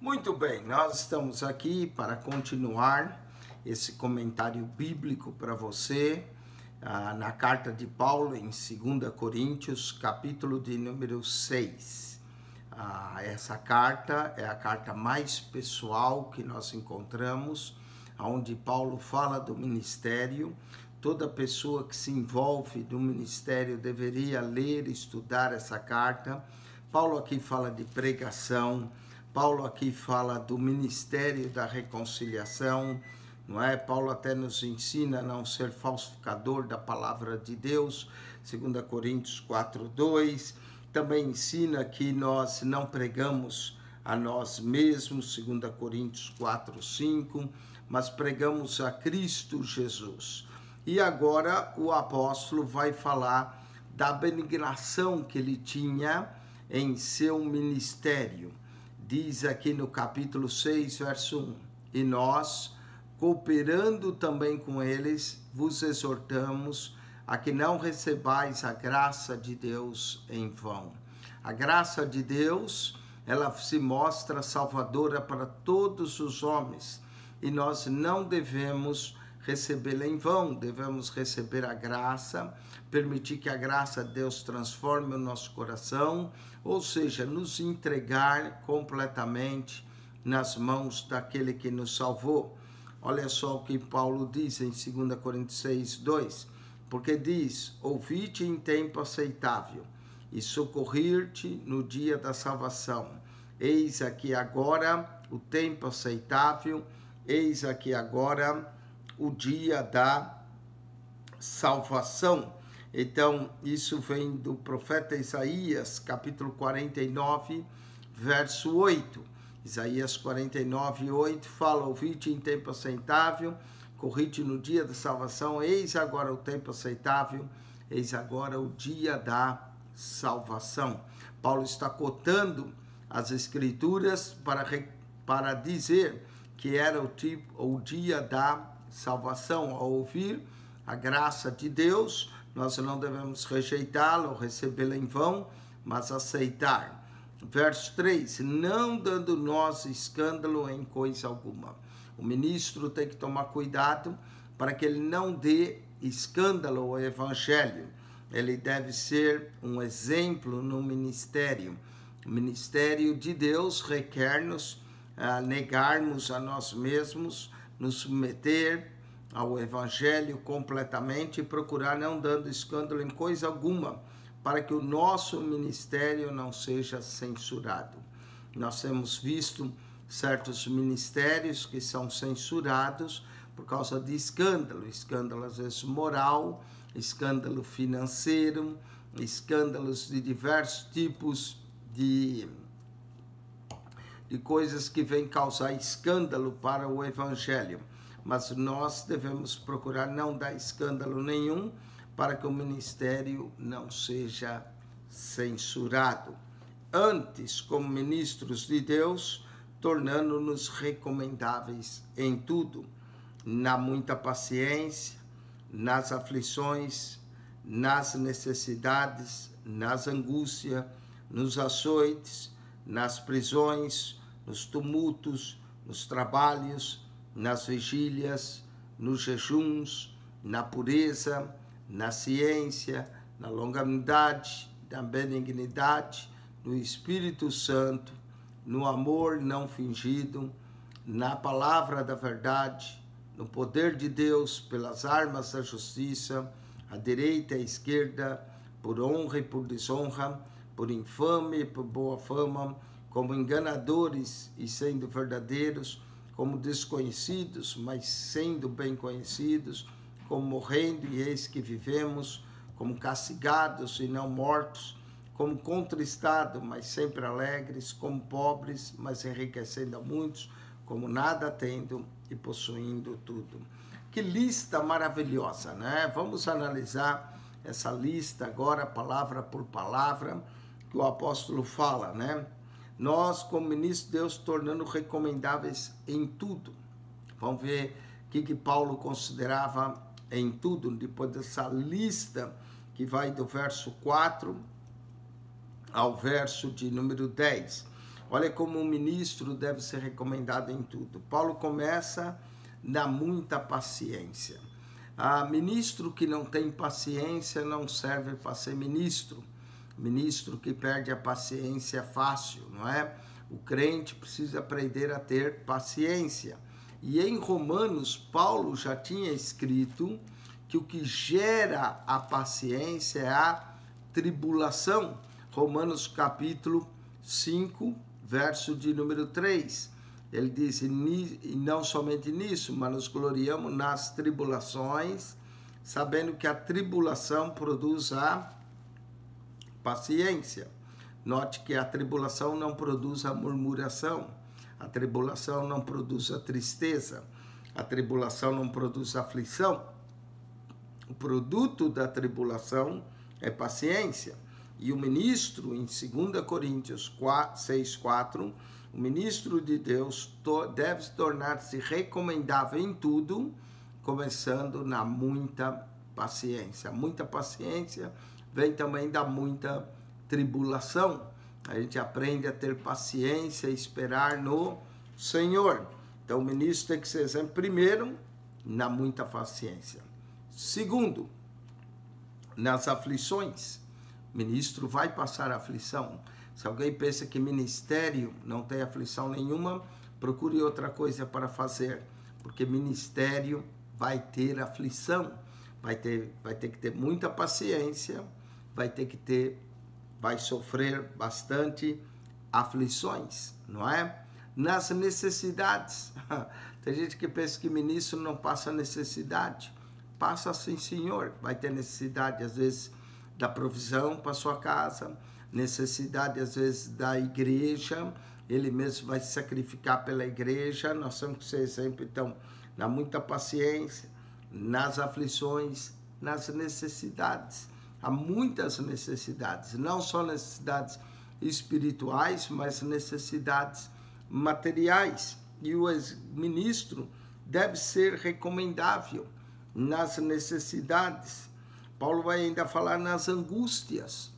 Muito bem, nós estamos aqui para continuar esse comentário bíblico para você, na carta de Paulo em 2 Coríntios, capítulo de número 6. Essa carta é a carta mais pessoal que nós encontramos, onde Paulo fala do ministério. Toda pessoa que se envolve no ministério deveria ler e estudar essa carta. Paulo aqui fala de pregação, Paulo aqui fala do ministério da reconciliação, não é? Paulo até nos ensina a não ser falsificador da palavra de Deus, 2 Coríntios 4:2. Também ensina que nós não pregamos a nós mesmos, 2 Coríntios 4:5, mas pregamos a Cristo Jesus. E agora o apóstolo vai falar da abnegação que ele tinha em seu ministério. Diz aqui no capítulo 6, verso 1, e nós, cooperando também com eles, vos exortamos a que não recebais a graça de Deus em vão. A graça de Deus, ela se mostra salvadora para todos os homens, e nós não devemos recebê-la em vão, devemos receber a graça, permitir que a graça de Deus transforme o nosso coração, ou seja, nos entregar completamente nas mãos daquele que nos salvou. Olha só o que Paulo diz em 2 Coríntios 6:2, porque diz, ouvi-te em tempo aceitável e socorrer-te no dia da salvação. Eis aqui agora o tempo aceitável, eis aqui agora o dia da salvação. Então, isso vem do profeta Isaías, capítulo 49, verso 8. Isaías 49:8 fala, ouvi-te em tempo aceitável, corri-te no dia da salvação, eis agora o tempo aceitável, eis agora o dia da salvação. Paulo está cotando as escrituras para dizer que era o dia da salvação. Ao ouvir a graça de Deus, nós não devemos rejeitá-la ou recebê-la em vão, mas aceitar. Verso 3, não dando nós escândalo em coisa alguma. O ministro tem que tomar cuidado para que ele não dê escândalo ao evangelho. Ele deve ser um exemplo no ministério. O ministério de Deus requer-nos negarmos a nós mesmos, nos submeter ao evangelho completamente e procurar não dando escândalo em coisa alguma, para que o nosso ministério não seja censurado. Nós temos visto certos ministérios que são censurados por causa de escândalo às vezes moral, escândalo financeiro, escândalos de diversos tipos de coisas que vêm causar escândalo para o evangelho. Mas nós devemos procurar não dar escândalo nenhum para que o ministério não seja censurado. Antes, como ministros de Deus, tornando-nos recomendáveis em tudo, na muita paciência, nas aflições, nas necessidades, nas angústias, nos açoites, nas prisões, nos tumultos, nos trabalhos, nas vigílias, nos jejuns, na pureza, na ciência, na longanimidade, na benignidade, no Espírito Santo, no amor não fingido, na palavra da verdade, no poder de Deus, pelas armas da justiça, à direita e à esquerda, por honra e por desonra, por infame e por boa fama, como enganadores e sendo verdadeiros, como desconhecidos, mas sendo bem conhecidos, como morrendo e eis que vivemos, como castigados e não mortos, como contristados, mas sempre alegres, como pobres, mas enriquecendo a muitos, como nada tendo e possuindo tudo. Que lista maravilhosa, né? Vamos analisar essa lista agora, palavra por palavra, que o apóstolo fala, né? Nós, como ministros de Deus, tornando recomendáveis em tudo. Vamos ver o que Paulo considerava em tudo, depois dessa lista que vai do verso 4 ao verso de número 10. Olha como um ministro deve ser recomendado em tudo. Paulo começa na muita paciência. Ministro que não tem paciência não serve para ser ministro. Ministro que perde a paciência fácil, não é? O crente precisa aprender a ter paciência. E em Romanos, Paulo já tinha escrito que o que gera a paciência é a tribulação. Romanos capítulo 5, verso de número 3. Ele diz, e não somente nisso, mas nos gloriamos nas tribulações, sabendo que a tribulação produz a paciência. Note que a tribulação não produz a murmuração, a tribulação não produz a tristeza, a tribulação não produz a aflição. O produto da tribulação é paciência. E o ministro, em 2 Coríntios 6,4, o ministro de Deus deve tornar-se recomendável em tudo, começando na muita paciência. Muita paciência vem também da muita tribulação. A gente aprende a ter paciência e esperar no Senhor. Então o ministro tem que ser exemplo, primeiro, na muita paciência. Segundo, nas aflições. O ministro vai passar aflição. Se alguém pensa que ministério não tem aflição nenhuma, procure outra coisa para fazer, porque ministério vai ter aflição, vai ter que ter muita paciência, vai sofrer bastante aflições, não é? Nas necessidades. Tem gente que pensa que ministro não passa necessidade. Passa sim, senhor. Vai ter necessidade, às vezes, da provisão para sua casa, necessidade, às vezes, da igreja. Ele mesmo vai se sacrificar pela igreja. Nós temos que ser exemplo, então, na muita paciência, nas aflições, nas necessidades. Há muitas necessidades, não só necessidades espirituais, mas necessidades materiais. E o ministro deve ser recomendável nas necessidades. Paulo vai ainda falar nas angústias,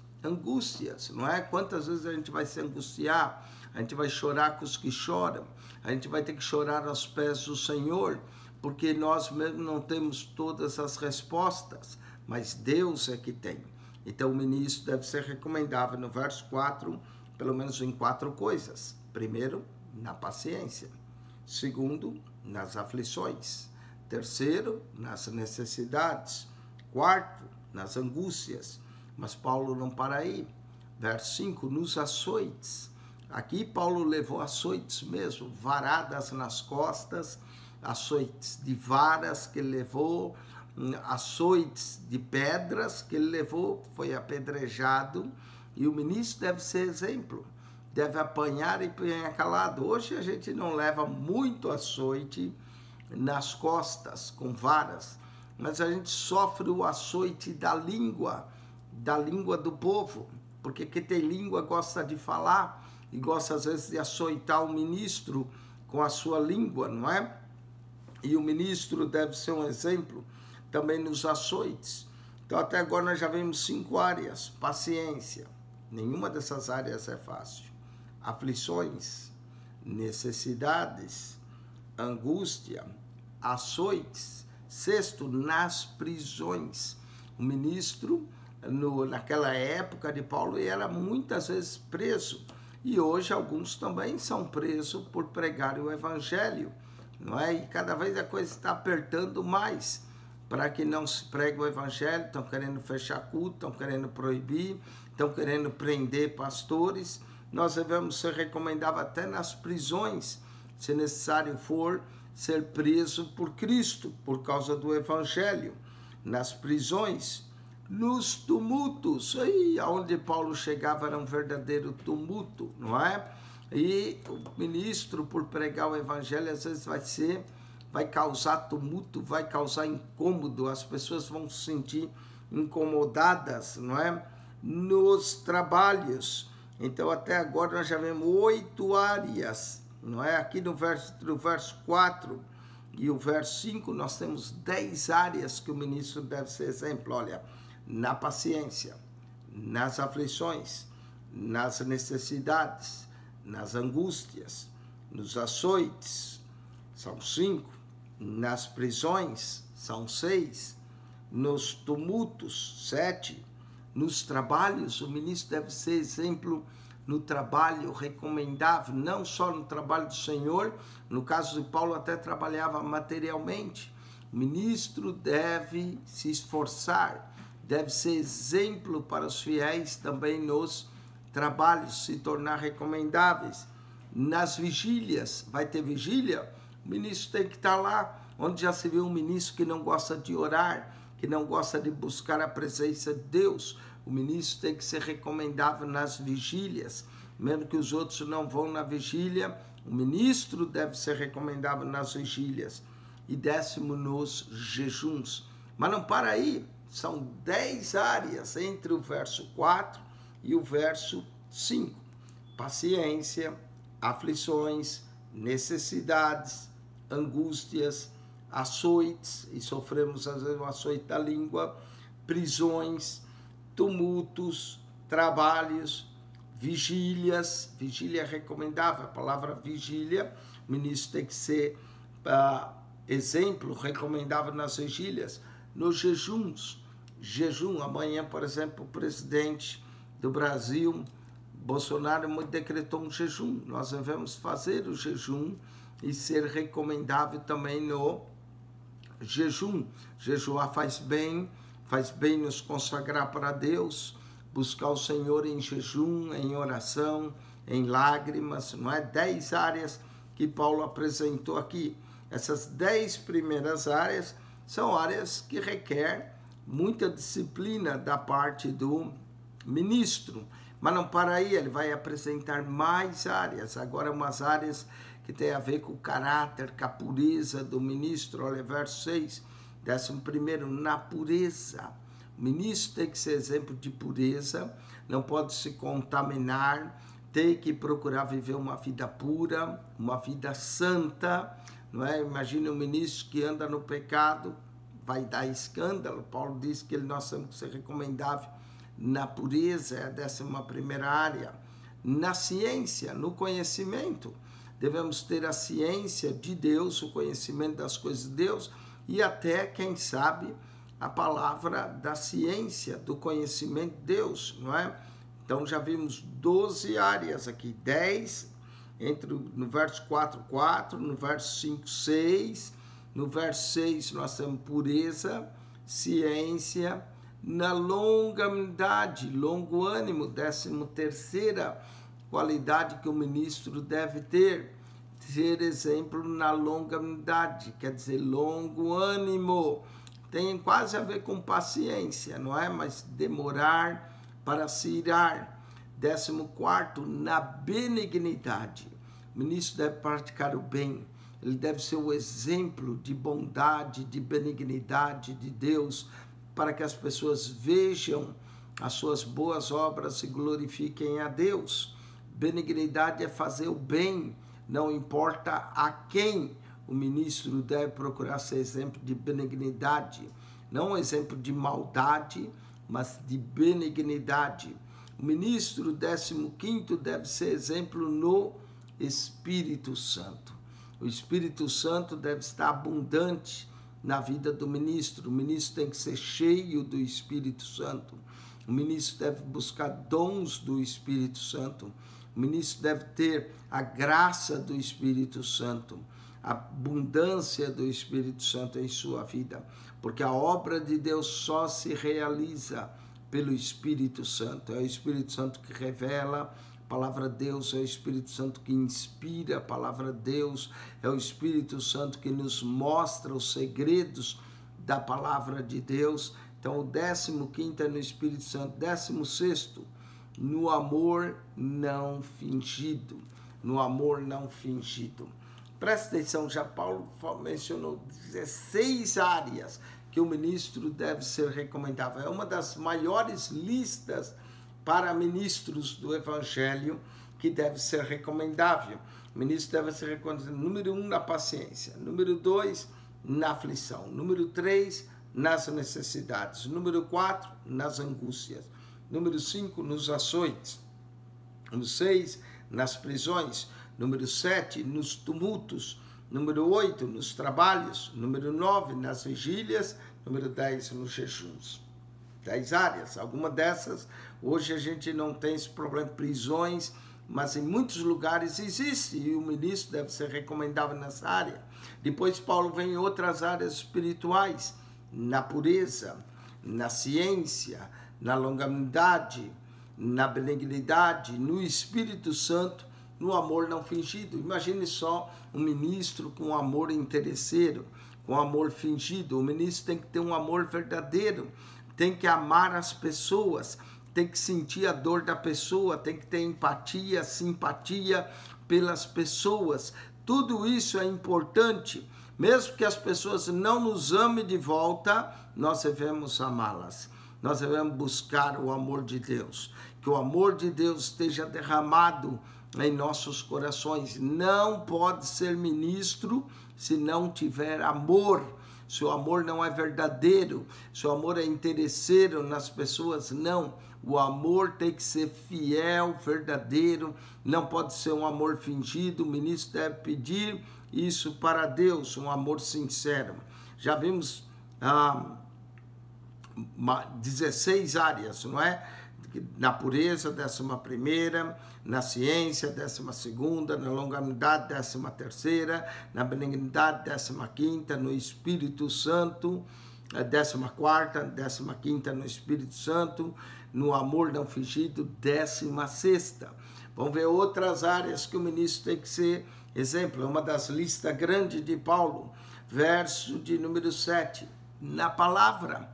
não é? Quantas vezes a gente vai se angustiar, a gente vai chorar com os que choram, a gente vai ter que chorar aos pés do Senhor, porque nós mesmos não temos todas as respostas, mas Deus é que tem. Então o ministro deve ser recomendável no verso 4, pelo menos em 4 coisas. Primeiro, na paciência. Segundo, nas aflições. Terceiro, nas necessidades. Quarto, nas angústias. Mas Paulo não para aí. Verso 5, nos açoites. Aqui Paulo levou açoites mesmo, varadas nas costas, açoites de varas que ele levou, açoites de pedras que ele levou, foi apedrejado. E o ministro deve ser exemplo, deve apanhar e apanhar calado. Hoje a gente não leva muito açoite nas costas com varas, mas a gente sofre o açoite da língua do povo, porque quem tem língua gosta de falar e gosta às vezes de açoitar o ministro com a sua língua, não é? E o ministro deve ser um exemplo também nos açoites. Então até agora nós já vimos 5 áreas. Paciência, nenhuma dessas áreas é fácil. Aflições, necessidades, angústia, açoites. Sexto, nas prisões. O ministro, naquela época de Paulo, era muitas vezes preso. E hoje alguns também são presos por pregar o evangelho, não é? E cada vez a coisa está apertando mais para que não se pregue o evangelho. Estão querendo fechar culto, estão querendo proibir, estão querendo prender pastores. Nós devemos ser recomendáveis até nas prisões, se necessário for, ser preso por Cristo, por causa do evangelho. Nas prisões, nos tumultos, aí aonde Paulo chegava era um verdadeiro tumulto, não é? E o ministro, por pregar o evangelho, às vezes vai causar tumulto, vai causar incômodo, as pessoas vão se sentir incomodadas, não é? Nos trabalhos. Então até agora nós já vemos 8 áreas, não é? Aqui no verso 4 e o verso 5 nós temos 10 áreas que o ministro deve ser exemplo. Olha, na paciência, nas aflições, nas necessidades, nas angústias, nos açoites, são 5, nas prisões, são 6, nos tumultos, 7, nos trabalhos, o ministro deve ser exemplo no trabalho recomendável, não só no trabalho do Senhor, no caso de Paulo até trabalhava materialmente. O ministro deve se esforçar, deve ser exemplo para os fiéis também nos trabalhos, se tornar recomendáveis. Nas vigílias, vai ter vigília? O ministro tem que estar lá, onde já se viu um ministro que não gosta de orar, que não gosta de buscar a presença de Deus. O ministro tem que ser recomendável nas vigílias, mesmo que os outros não vão na vigília, o ministro deve ser recomendável nas vigílias. E 10º nos jejuns. Mas não para aí, são 10 áreas entre o verso 4 e o verso 5. Paciência, aflições, necessidades, angústias, açoites, e sofremos às vezes o açoite da língua, prisões, tumultos, trabalhos, vigílias. Vigília é recomendável, a palavra vigília, o ministro tem que ser exemplo recomendável nas vigílias. Nos jejuns, jejum, amanhã, por exemplo, o presidente do Brasil, Bolsonaro, decretou um jejum. Nós devemos fazer o jejum e ser recomendável também no jejum. Jejuar faz bem nos consagrar para Deus, buscar o Senhor em jejum, em oração, em lágrimas, não é? 10 áreas que Paulo apresentou aqui. Essas 10 primeiras áreas são áreas que requer muita disciplina da parte do ministro. Mas não para aí, ele vai apresentar mais áreas. Agora umas áreas que tem a ver com o caráter, com a pureza do ministro. Olha, verso 6, 11º, na pureza. O ministro tem que ser exemplo de pureza, não pode se contaminar, tem que procurar viver uma vida pura, uma vida santa, não é? Imagine um ministro que anda no pecado, vai dar escândalo. Paulo diz que nós temos que ser recomendável na pureza, é a 11ª área. Na ciência, no conhecimento, devemos ter a ciência de Deus, o conhecimento das coisas de Deus e até, quem sabe, a palavra da ciência, do conhecimento de Deus, não é? Então já vimos 12 áreas aqui, 10, no verso 4, 4, no verso 5, 6, no verso 6 nós temos pureza, ciência, na longanimidade, longo ânimo, 13ª qualidade que o ministro deve ter, ser exemplo na longanimidade, quer dizer, longo ânimo, tem quase a ver com paciência, não é? Mas demorar para se irar. 14º, na benignidade. O ministro deve praticar o bem, ele deve ser o exemplo de bondade, de benignidade de Deus, para que as pessoas vejam as suas boas obras e glorifiquem a Deus. Benignidade é fazer o bem, não importa a quem. O ministro deve procurar ser exemplo de benignidade, não exemplo de maldade, mas de benignidade. O ministro 15º deve ser exemplo no Espírito Santo. O Espírito Santo deve estar abundante na vida do ministro. O ministro tem que ser cheio do Espírito Santo. O ministro deve buscar dons do Espírito Santo. O ministro deve ter a graça do Espírito Santo, a abundância do Espírito Santo em sua vida, porque a obra de Deus só se realiza pelo Espírito Santo. É o Espírito Santo que revela a palavra de Deus, é o Espírito Santo que inspira a palavra de Deus, é o Espírito Santo que nos mostra os segredos da palavra de Deus. Então, o 15º é no Espírito Santo. 16º, no amor não fingido. No amor não fingido. Presta atenção, já Paulo mencionou 16 áreas que o ministro deve ser recomendável. É uma das maiores listas para ministros do Evangelho que deve ser recomendável. O ministro deve ser recomendável, número 1, na paciência. Número 2, na aflição. Número 3, nas necessidades. Número 4, nas angústias. Número 5, nos açoites. Número 6, nas prisões. Número 7, nos tumultos. Número 8, nos trabalhos. Número 9, nas vigílias. Número 10, nos jejuns. 10 áreas. Alguma dessas, hoje a gente não tem esse problema de prisões, mas em muitos lugares existe, e o ministro deve ser recomendável nessa área. Depois Paulo vem em outras áreas espirituais, na pureza, na ciência, na longanimidade, na benignidade, no Espírito Santo, no amor não fingido. Imagine só um ministro com amor interesseiro, com amor fingido. O ministro tem que ter um amor verdadeiro, tem que amar as pessoas, tem que sentir a dor da pessoa, tem que ter empatia, simpatia pelas pessoas. Tudo isso é importante. Mesmo que as pessoas não nos amem de volta, nós devemos amá-las. Nós devemos buscar o amor de Deus. Que o amor de Deus esteja derramado em nossos corações. Não pode ser ministro se não tiver amor. Se o amor não é verdadeiro, se o amor é interesseiro nas pessoas, não. O amor tem que ser fiel, verdadeiro, não pode ser um amor fingido. O ministro deve pedir isso para Deus, um amor sincero. Já vimos 16 áreas, não é? Na pureza, 11ª, na ciência, 12ª, na longanimidade, 13ª, na benignidade, 15ª, no Espírito Santo, 14ª, 15ª no Espírito Santo, no amor não fingido, 16ª. Vamos ver outras áreas que o ministro tem que ser exemplo. É uma das listas grandes de Paulo, verso de número 7, na palavra.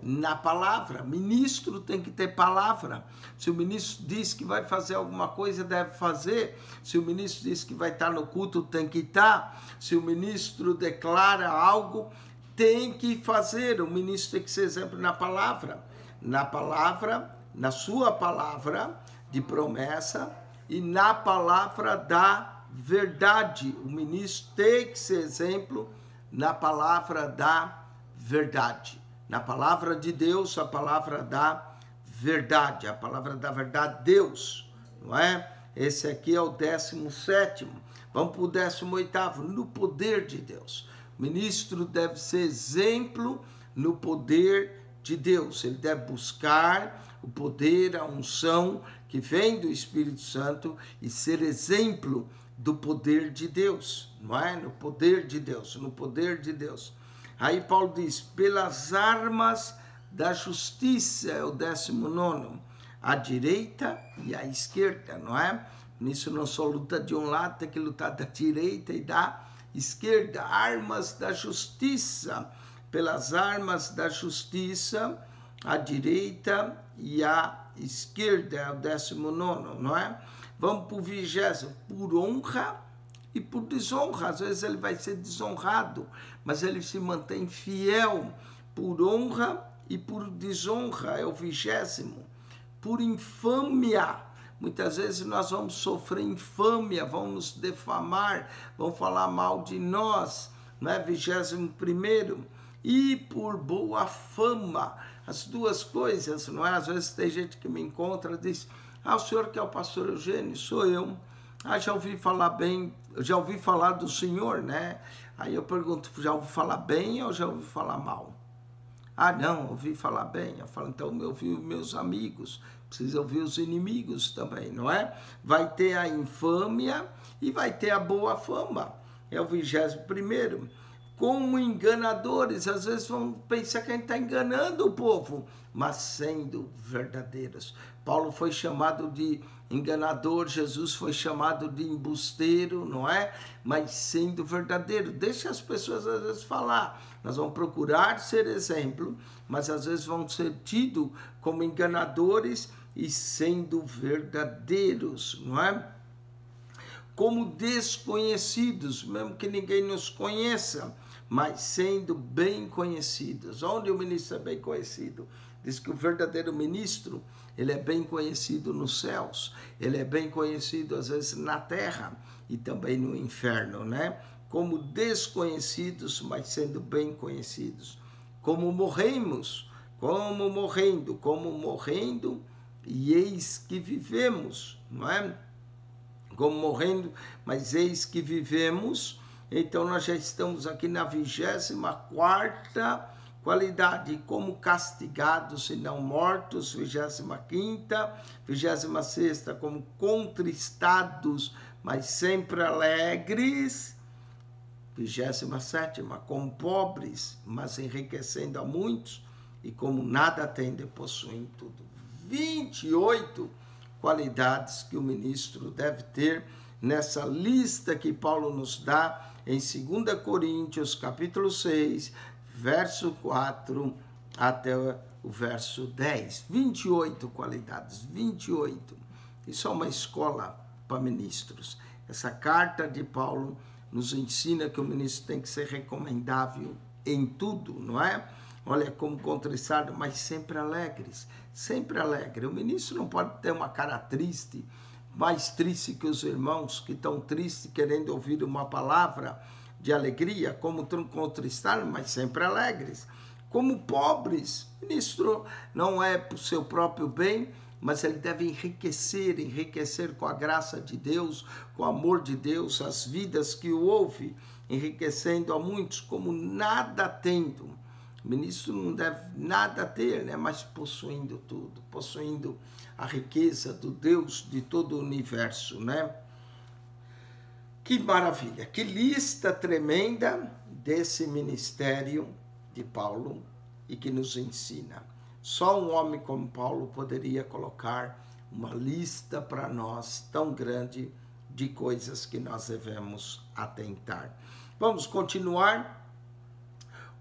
Na palavra, ministro tem que ter palavra. Se o ministro diz que vai fazer alguma coisa, deve fazer. Se o ministro diz que vai estar no culto, tem que estar. Se o ministro declara algo, tem que fazer. O ministro tem que ser exemplo na palavra. Na palavra, na sua palavra de promessa e na palavra da verdade. O ministro tem que ser exemplo na palavra da verdade. Na palavra de Deus, a palavra da verdade. A palavra da verdade, Deus, não é? Esse aqui é o 17º. Vamos para o 18º, no poder de Deus. O ministro deve ser exemplo no poder de Deus. Ele deve buscar o poder, a unção que vem do Espírito Santo e ser exemplo do poder de Deus, não é? No poder de Deus, no poder de Deus. Aí Paulo diz, pelas armas da justiça, é o 19º, a direita e a esquerda, não é? Nisso não só luta de um lado, tem que lutar da direita e da esquerda. Armas da justiça, pelas armas da justiça, a direita e a esquerda, é o 19º, não é? Vamos para o 20º, por honra e por desonra. Às vezes ele vai ser desonrado, mas ele se mantém fiel. Por honra e por desonra, é o 20º. Por infâmia, muitas vezes nós vamos sofrer infâmia, vamos defamar, vão falar mal de nós, não é? 21º. E por boa fama, as duas coisas, não é? Às vezes tem gente que me encontra e diz, o senhor que é o pastor Eugênio? Sou eu. Já ouvi falar bem, já ouvi falar do senhor, né? Aí eu pergunto, já ouvi falar bem ou já ouvi falar mal? Não, ouvi falar bem. Eu falo, então eu ouvi meus amigos, precisa ouvir os inimigos também, não é? Vai ter a infâmia e vai ter a boa fama. É o 21º. Como enganadores, às vezes vão pensar que a gente está enganando o povo, mas sendo verdadeiros. Paulo foi chamado de enganador, Jesus foi chamado de embusteiro, não é? Mas sendo verdadeiro. Deixa as pessoas às vezes falar. Nós vamos procurar ser exemplo, mas às vezes vão ser tidos como enganadores e sendo verdadeiros, não é? Como desconhecidos, mesmo que ninguém nos conheça, mas sendo bem conhecidos. Onde o ministro é bem conhecido? Diz que o verdadeiro ministro, ele é bem conhecido nos céus, ele é bem conhecido às vezes na terra e também no inferno, né? Como desconhecidos, mas sendo bem conhecidos. Como morremos, como morrendo, e eis que vivemos, não é? como morrendo, mas eis que vivemos. Então nós já estamos aqui na 24ª qualidade, como castigados e não mortos, 25ª, 26ª, como contristados, mas sempre alegres, 27ª, como pobres, mas enriquecendo a muitos, e como nada têm, possuem tudo. 28 qualidades que o ministro deve ter nessa lista que Paulo nos dá em 2 Coríntios, capítulo 6, verso 4 até o verso 10. 28 qualidades, 28. Isso é uma escola para ministros. Essa carta de Paulo nos ensina que o ministro tem que ser recomendável em tudo, não é? Olha, como contristado, mas sempre alegres, sempre alegre. O ministro não pode ter uma cara triste, mais triste que os irmãos que estão tristes, querendo ouvir uma palavra de alegria, como contristados, mas sempre alegres. Como pobres, o ministro não é para o seu próprio bem, mas ele deve enriquecer com a graça de Deus, com o amor de Deus, as vidas que o ouvem, enriquecendo a muitos, como nada tendo. O ministro não deve nada ter, né? Mas possuindo tudo, possuindo a riqueza do Deus de todo o universo, né? Que maravilha, que lista tremenda desse ministério de Paulo e que nos ensina. Só um homem como Paulo poderia colocar uma lista para nós tão grande de coisas que nós devemos atentar. Vamos continuar.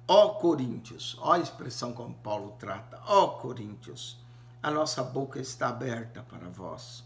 Ó Coríntios, ó a expressão como Paulo trata. Ó Coríntios, a nossa boca está aberta para vós.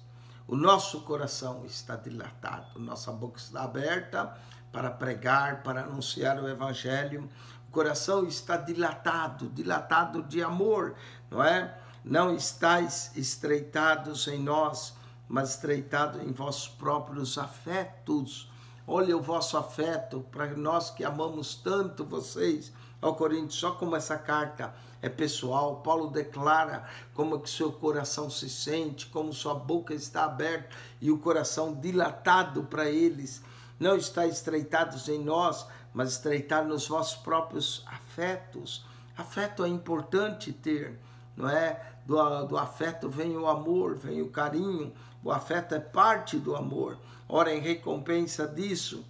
O nosso coração está dilatado, nossa boca está aberta para pregar, para anunciar o evangelho. O coração está dilatado, dilatado de amor, não é? Não estáis estreitados em nós, mas estreitado em vossos próprios afetos. Olha o vosso afeto, para nós que amamos tanto vocês. Ó Coríntios, só como essa carta é pessoal, Paulo declara como que seu coração se sente, como sua boca está aberta e o coração dilatado para eles. Não está estreitados em nós, mas estreitado nos vossos próprios afetos. Afeto é importante ter, não é? Do afeto vem o amor, vem o carinho, o afeto é parte do amor. Ora, em recompensa disso,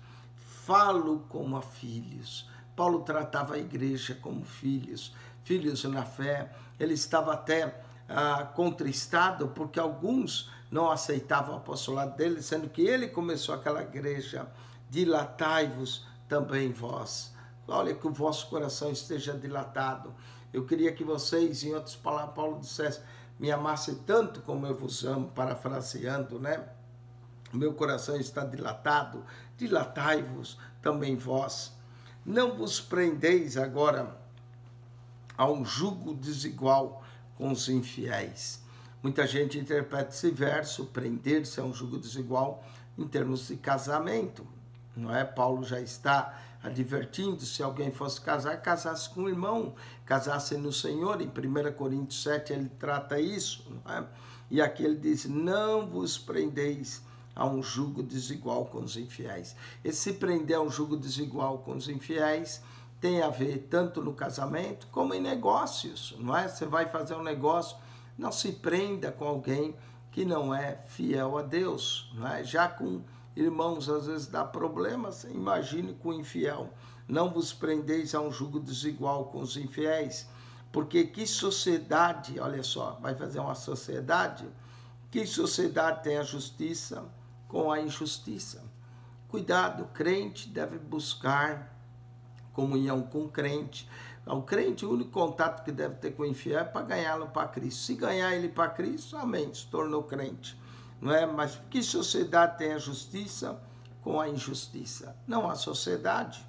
falo como a filhos. Paulo tratava a igreja como filhos, filhos na fé. Ele estava até contristado porque alguns não aceitavam o apostolado dele, sendo que ele começou aquela igreja. Dilatai-vos também vós. Olha, que o vosso coração esteja dilatado. Eu queria que vocês, em outras palavras, Paulo dissesse, me amasse tanto como eu vos amo, parafraseando, né? Meu coração está dilatado, dilatai-vos também vós. Não vos prendeis agora a um jugo desigual com os infiéis. Muita gente interpreta esse verso, prender-se a um jugo desigual, em termos de casamento. Não é? Paulo já está advertindo, se alguém fosse casar, casasse com o irmão, casasse no Senhor. Em 1 Coríntios 7 ele trata isso. Não é? E aqui ele diz, não vos prendeis a um jugo desigual com os infiéis. Esse prender a um jugo desigual com os infiéis tem a ver tanto no casamento como em negócios, não é? Você vai fazer um negócio, não se prenda com alguém que não é fiel a Deus, não é? Já com irmãos às vezes dá problemas, imagine com o infiel. Não vos prendeis a um jugo desigual com os infiéis, porque que sociedade, olha só, vai fazer uma sociedade, que sociedade tem a justiça com a injustiça? Cuidado, crente deve buscar comunhão com o crente. O crente, o único contato que deve ter com o infiel é para ganhá-lo para Cristo. Se ganhar ele para Cristo, amém, se tornou crente. Não é? Mas que sociedade tem a justiça com a injustiça? Não há sociedade.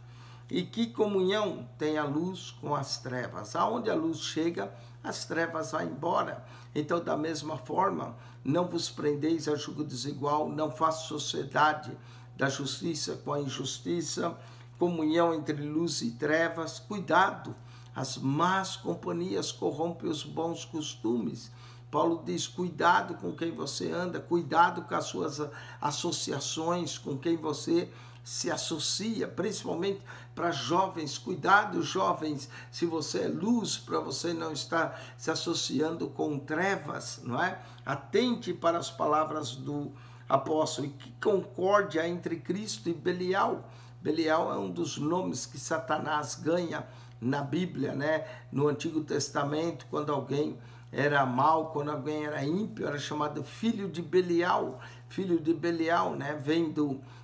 E que comunhão tem a luz com as trevas? Aonde a luz chega, as trevas vão embora. Então, da mesma forma, não vos prendeis a jugo desigual, não faça sociedade da justiça com a injustiça, comunhão entre luz e trevas. Cuidado, as más companhias corrompem os bons costumes. Paulo diz, cuidado com quem você anda, cuidado com as suas associações, com quem você se associa, principalmente para jovens. Cuidado, jovens, se você é luz, para você não estar se associando com trevas, não é? Atente para as palavras do apóstolo. E que concórdia entre Cristo e Belial. Belial é um dos nomes que Satanás ganha na Bíblia, né? No Antigo Testamento, quando alguém era mau, quando alguém era ímpio, era chamado filho de Belial. Filho de Belial, né? Vem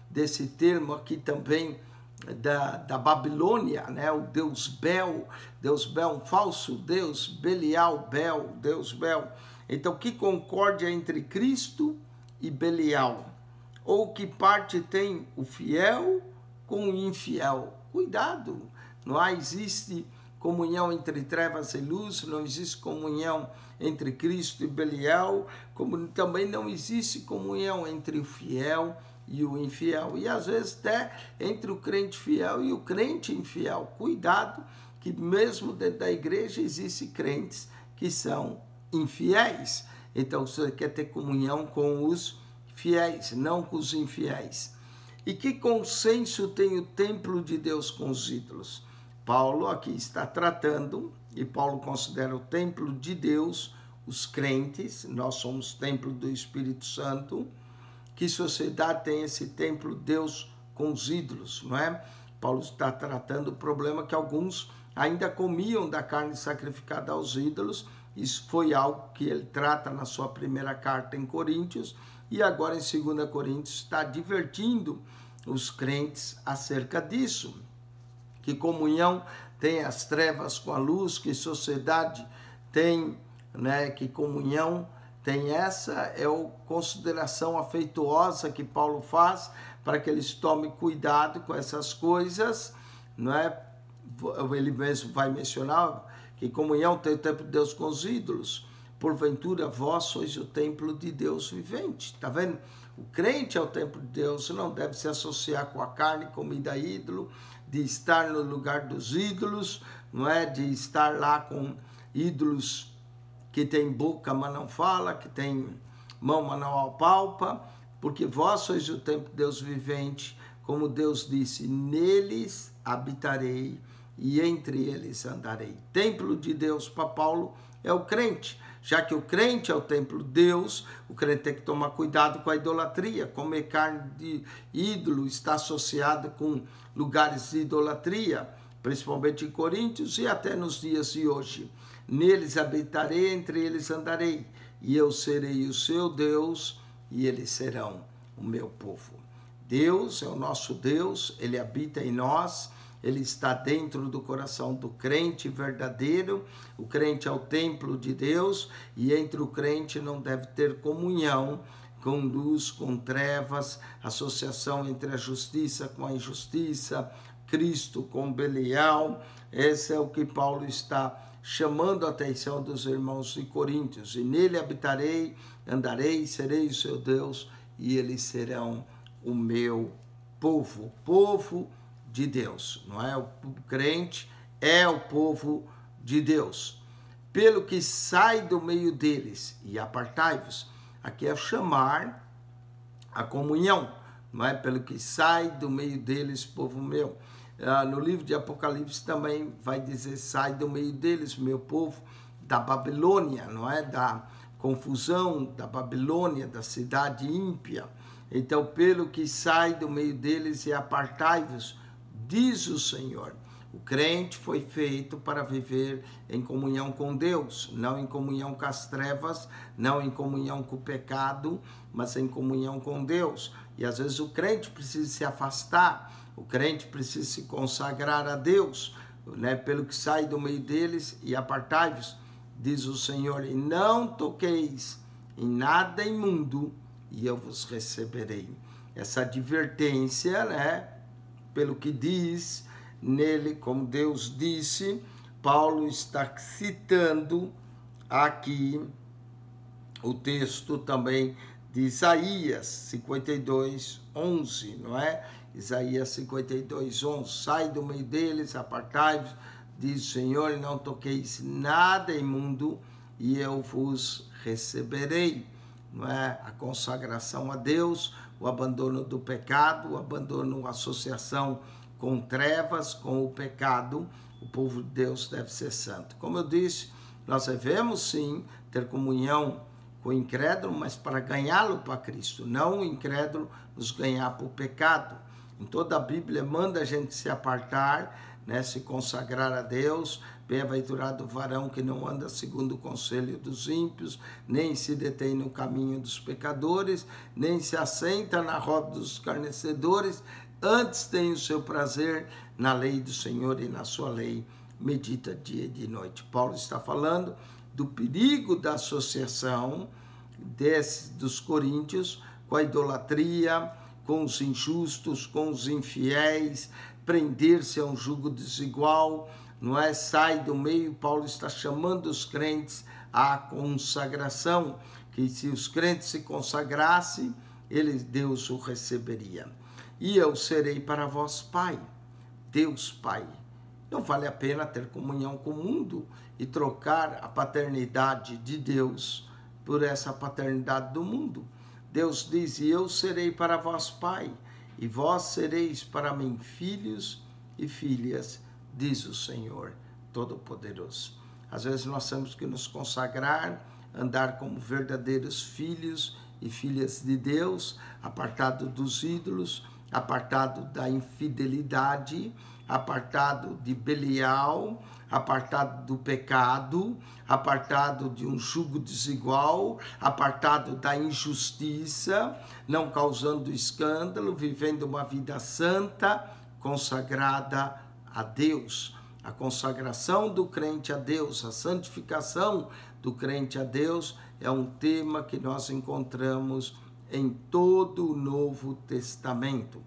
desse termo aqui também da Babilônia, né? O Deus Bel, um falso Deus, Belial, Deus Bel. Então, que concórdia entre Cristo e Belial? Ou que parte tem o fiel com o infiel? Cuidado, não existe comunhão entre trevas e luz, não existe comunhão entre Cristo e Belial, como também não existe comunhão entre o fiel e o infiel, e às vezes até entre o crente fiel e o crente infiel. Cuidado, que mesmo dentro da igreja existem crentes que são infiéis. Então você quer ter comunhão com os fiéis, não com os infiéis. E que consenso tem o templo de Deus com os ídolos? Paulo aqui está tratando, e Paulo considera o templo de Deus os crentes. Nós somos templo do Espírito Santo. Que sociedade tem esse templo de Deus com os ídolos, não é? Paulo está tratando o problema que alguns ainda comiam da carne sacrificada aos ídolos. Isso foi algo que ele trata na sua primeira carta em Coríntios, e agora em 2 Coríntios está advertindo os crentes acerca disso. Que comunhão tem as trevas com a luz, que sociedade tem, né? Que comunhão tem essa, é a consideração afetuosa que Paulo faz para que eles tomem cuidado com essas coisas, não é? Ele mesmo vai mencionar que comunhão tem o templo de Deus com os ídolos. Porventura, vós sois o templo de Deus vivente. Está vendo? O crente é o templo de Deus, não deve se associar com a carne, comida ídolo, de estar no lugar dos ídolos, não é? De estar lá com ídolos que tem boca, mas não fala, que tem mão, mas não apalpa, porque vós sois o templo de Deus vivente, como Deus disse, neles habitarei e entre eles andarei. Templo de Deus para Paulo é o crente. Já que o crente é o templo de Deus, o crente tem que tomar cuidado com a idolatria. Comer carne de ídolo está associado com lugares de idolatria, principalmente em Coríntios e até nos dias de hoje. Neles habitarei, entre eles andarei, e eu serei o seu Deus, e eles serão o meu povo. Deus é o nosso Deus, ele habita em nós, ele está dentro do coração do crente verdadeiro. O crente é o templo de Deus, e entre o crente não deve ter comunhão com luz, com trevas, associação entre a justiça com a injustiça, Cristo com Belial. Esse é o que Paulo está chamando a atenção dos irmãos de Coríntios. E nele habitarei, andarei, serei o seu Deus, e eles serão o meu povo. Povo de Deus, não é? O crente é o povo de Deus. Pelo que sai do meio deles, e apartai-vos. Aqui é chamar a comunhão, não é? Pelo que sai do meio deles, povo meu. No livro de Apocalipse também vai dizer, sai do meio deles, meu povo, da Babilônia, não é? Da confusão da Babilônia, da cidade ímpia. Então, pelo que sai do meio deles e apartai-vos, diz o Senhor. O crente foi feito para viver em comunhão com Deus, não em comunhão com as trevas, não em comunhão com o pecado, mas em comunhão com Deus. E às vezes o crente precisa se afastar, o crente precisa se consagrar a Deus, né? Pelo que sai do meio deles e apartai-vos, diz o Senhor, e não toqueis em nada imundo, e eu vos receberei. Essa advertência, né? Pelo que diz nele, como Deus disse, Paulo está citando aqui o texto também de Isaías 52, 11, não é? Isaías 52, 11, sai do meio deles, apartai-vos, diz o Senhor, e não toqueis nada imundo, e eu vos receberei. Não é? A consagração a Deus, o abandono do pecado, o abandono, a associação com trevas, com o pecado. O povo de Deus deve ser santo. Como eu disse, nós devemos sim ter comunhão com o incrédulo, mas para ganhá-lo para Cristo, não o incrédulo nos ganhar para o pecado. Em toda a Bíblia manda a gente se apartar, né, se consagrar a Deus. Bem-aventurado o varão que não anda segundo o conselho dos ímpios, nem se detém no caminho dos pecadores, nem se assenta na roda dos escarnecedores, antes tem o seu prazer na lei do Senhor e na sua lei medita dia e de noite. Paulo está falando do perigo da associação dos coríntios com a idolatria, com os injustos, com os infiéis, prender-se a um jugo desigual, não é? Sai do meio. Paulo está chamando os crentes à consagração, que se os crentes se consagrassem, Deus o receberia. E eu serei para vós Pai, Deus Pai. Não vale a pena ter comunhão com o mundo e trocar a paternidade de Deus por essa paternidade do mundo. Deus diz: e eu serei para vós Pai, e vós sereis para mim filhos e filhas, diz o Senhor Todo-Poderoso. Às vezes nós temos que nos consagrar, andar como verdadeiros filhos e filhas de Deus, apartado dos ídolos, apartado da infidelidade, apartado de Belial, apartado do pecado, apartado de um jugo desigual, apartado da injustiça, não causando escândalo, vivendo uma vida santa, consagrada a Deus. A consagração do crente a Deus, a santificação do crente a Deus é um tema que nós encontramos em todo o Novo Testamento.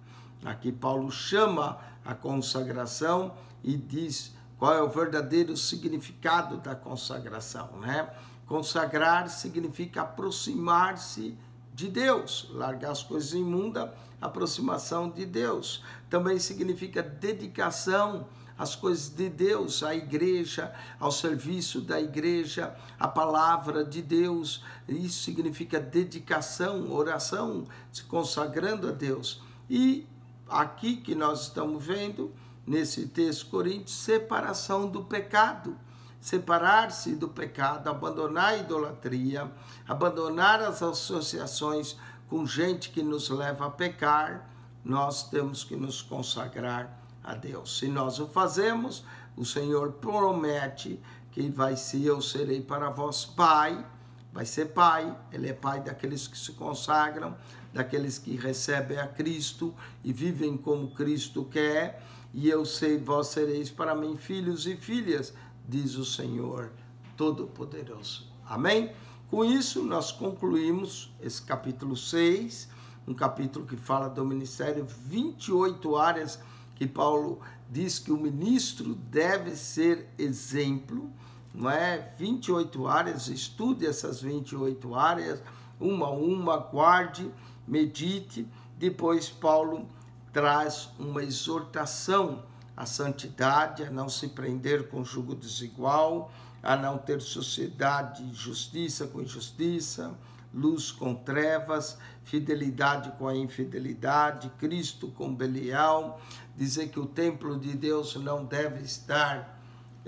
Aqui Paulo chama a consagração e diz qual é o verdadeiro significado da consagração, né? Consagrar significa aproximar-se de Deus, largar as coisas imundas, aproximação de Deus. Também significa dedicação às coisas de Deus, à igreja, ao serviço da igreja, à palavra de Deus. Isso significa dedicação, oração, se consagrando a Deus. E aqui que nós estamos vendo, nesse texto Coríntios, separação do pecado. Separar-se do pecado, abandonar a idolatria, abandonar as associações com gente que nos leva a pecar. Nós temos que nos consagrar a Deus. Se nós o fazemos, o Senhor promete que vai ser: eu serei para vós Pai. Vai ser Pai. Ele é Pai daqueles que se consagram, daqueles que recebem a Cristo e vivem como Cristo quer. E eu sei, vós sereis para mim filhos e filhas, diz o Senhor Todo-Poderoso. Amém? Com isso, nós concluímos esse capítulo 6, um capítulo que fala do ministério, 28 áreas que Paulo diz que o ministro deve ser exemplo, não é? 28 áreas, estude essas 28 áreas, uma a uma, guarde, medite. Depois Paulo traz uma exortação à santidade, a não se prender com jugo desigual, a não ter sociedade, justiça com injustiça, luz com trevas, fidelidade com a infidelidade, Cristo com Belial. Dizer que o templo de Deus não deve estar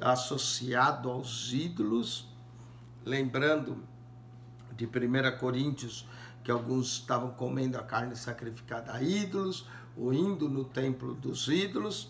associado aos ídolos, lembrando de 1 Coríntios, que alguns estavam comendo a carne sacrificada a ídolos, ou indo no templo dos ídolos,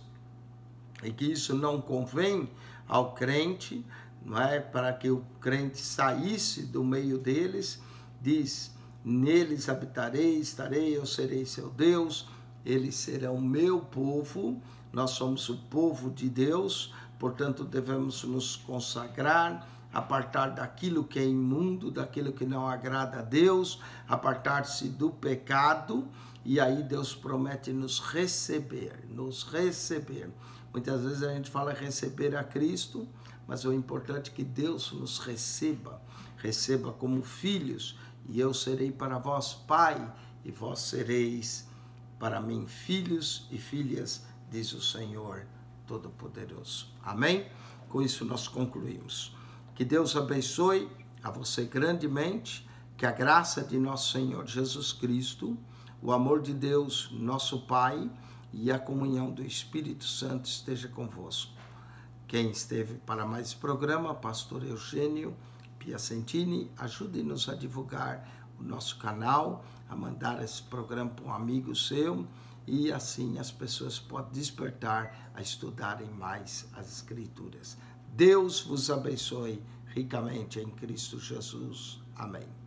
e que isso não convém ao crente, não é? Para que o crente saísse do meio deles. Diz: neles habitarei, estarei, eu serei seu Deus, eles serão meu povo. Nós somos o povo de Deus, portanto devemos nos consagrar, apartar daquilo que é imundo, daquilo que não agrada a Deus, apartar-se do pecado, e aí Deus promete nos receber, Muitas vezes a gente fala receber a Cristo, mas o importante é que Deus nos receba como filhos. E eu serei para vós Pai, e vós sereis para mim filhos e filhas, diz o Senhor Todo-Poderoso. Amém? Com isso nós concluímos. Que Deus abençoe a você grandemente, que a graça de nosso Senhor Jesus Cristo, o amor de Deus, nosso Pai, e a comunhão do Espírito Santo esteja convosco. Quem esteve para mais programa, Pastor Eugênio Piacentini, ajude-nos a divulgar o nosso canal, a mandar esse programa para um amigo seu, e assim as pessoas podem despertar a estudarem mais as Escrituras. Deus vos abençoe ricamente em Cristo Jesus. Amém.